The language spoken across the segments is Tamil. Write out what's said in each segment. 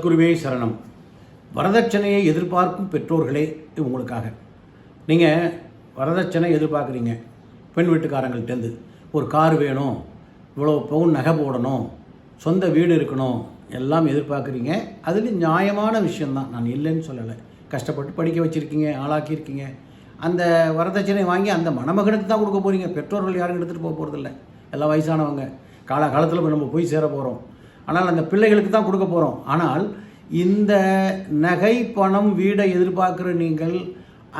குருவே சரணம். வரதட்சணையை எதிர்பார்க்கும் பெற்றோர்களே உங்களுக்காக. நீங்கள் வரதட்சணை எதிர்பார்க்குறீங்க. பெண் வீட்டுக்காரங்கள்ட்டேருந்து ஒரு கார் வேணும், இவ்வளோ பவுன் நகை போடணும், சொந்த வீடு இருக்கணும், எல்லாம் எதிர்பார்க்குறீங்க. அதில் நியாயமான விஷயந்தான், நான் இல்லைன்னு சொல்லலை. கஷ்டப்பட்டு படிக்க வச்சுருக்கீங்க, ஆளாக்கியிருக்கீங்க. அந்த வரதட்சணை வாங்கி அந்த மணமகனுக்கு தான் கொடுக்க போகிறீங்க. பெற்றோர்கள் யாரும் எடுத்துகிட்டு போக போகிறதில்ல. எல்லாம் வயசானவங்க, காலகாலத்தில் நம்ம போய் சேர போகிறோம். ஆனால் அந்த பிள்ளைகளுக்கு தான் கொடுக்க போகிறோம். ஆனால் இந்த நகை, பணம், வீடை எதிர்பார்க்குற நீங்கள்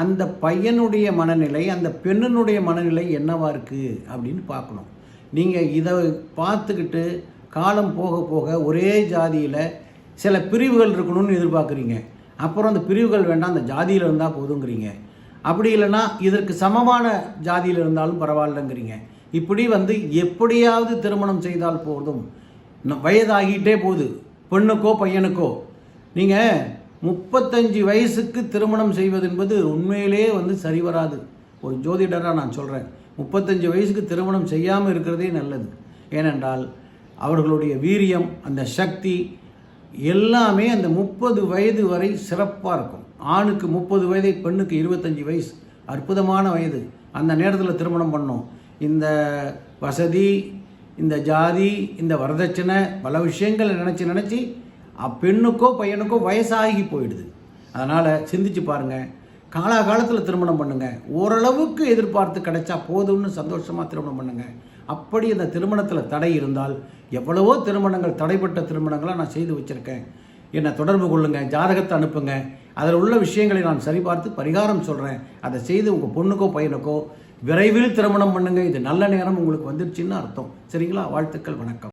அந்த பையனுடைய மனநிலை, அந்த பெண்ணினுடைய மனநிலை என்னவா இருக்குது அப்படின்னு பார்க்கணும். நீங்கள் இதை பார்த்துக்கிட்டு காலம் போக போக ஒரே ஜாதியில் சில பிரிவுகள் இருக்கணும்னு எதிர்பார்க்குறீங்க. அப்புறம் அந்த பிரிவுகள் வேண்டாம், அந்த ஜாதியில் இருந்தால் போதுங்கிறீங்க. அப்படி இல்லைன்னா இதற்கு சமமான ஜாதியில் இருந்தாலும் பரவாயில்லைங்கிறீங்க. இப்படி எப்படியாவது திருமணம் செய்தால் போதும், வயதாகிட்டே போகுது பெண்ணுக்கோ பையனுக்கோ. நீங்கள் 35 வயசுக்கு திருமணம் செய்வது என்பது உண்மையிலே சரி வராது. ஒரு ஜோதிடராக நான் சொல்கிறேன், 35 வயசுக்கு திருமணம் செய்யாமல் இருக்கிறதே நல்லது. ஏனென்றால் அவர்களுடைய வீரியம், அந்த சக்தி எல்லாமே அந்த 30 வயது வரை சிறப்பாக இருக்கும். ஆணுக்கு 30 வயது, பெண்ணுக்கு 25 வயசு, அற்புதமான வயது. அந்த நேரத்தில் திருமணம் பண்ணோம். இந்த வசதி, இந்த ஜாதி, இந்த வரதட்சணை, பல விஷயங்களை நினச்சி பெண்ணுக்கோ பையனுக்கோ வயசாகி போயிடுது. அதனால் சிந்திச்சு பாருங்கள். காலாகாலத்தில் திருமணம் பண்ணுங்கள். ஓரளவுக்கு எதிர்பார்த்து கிடைச்சா போதும்னு சந்தோஷமாக திருமணம் பண்ணுங்கள். அப்படி அந்த திருமணத்தில் தடை இருந்தால், எவ்வளவோ திருமணங்கள், தடைப்பட்ட திருமணங்களாக நான் செய்து வச்சுருக்கேன். என்னை தொடர்பு கொள்ளுங்கள், ஜாதகத்தை அனுப்புங்க. அதில் உள்ள விஷயங்களை நான் சரிபார்த்து பரிகாரம் சொல்கிறேன். அதை செய்து உங்கள் பொண்ணுக்கோ பையனுக்கோ விரைவில் திருமணம் பண்ணுங்கள். இது நல்ல நேரம் உங்களுக்கு வந்துடுச்சுன்னு அர்த்தம். சரிங்களா? வாழ்த்துக்கள், வணக்கம்.